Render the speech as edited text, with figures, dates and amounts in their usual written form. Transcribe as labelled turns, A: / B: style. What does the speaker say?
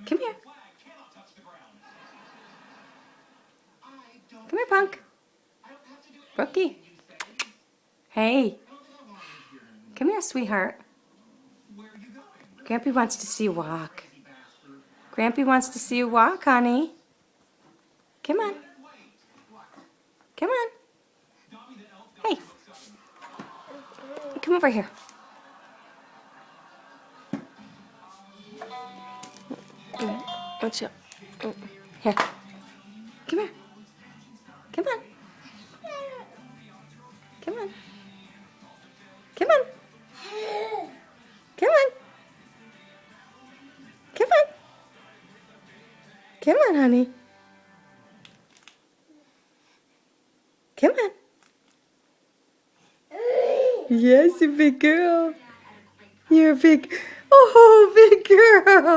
A: Come here. Come here, Punk. Brookie. Hey. Come here, sweetheart. Grampy wants to see you walk. Grampy wants to see you walk, honey. Come on. Come on. Hey. Come over here. What's up? Here. Come here. Come on. Come on. Come on. Come on. Come on. Come on, honey. Come on. Yes, you big girl. You're a big, oh, big girl.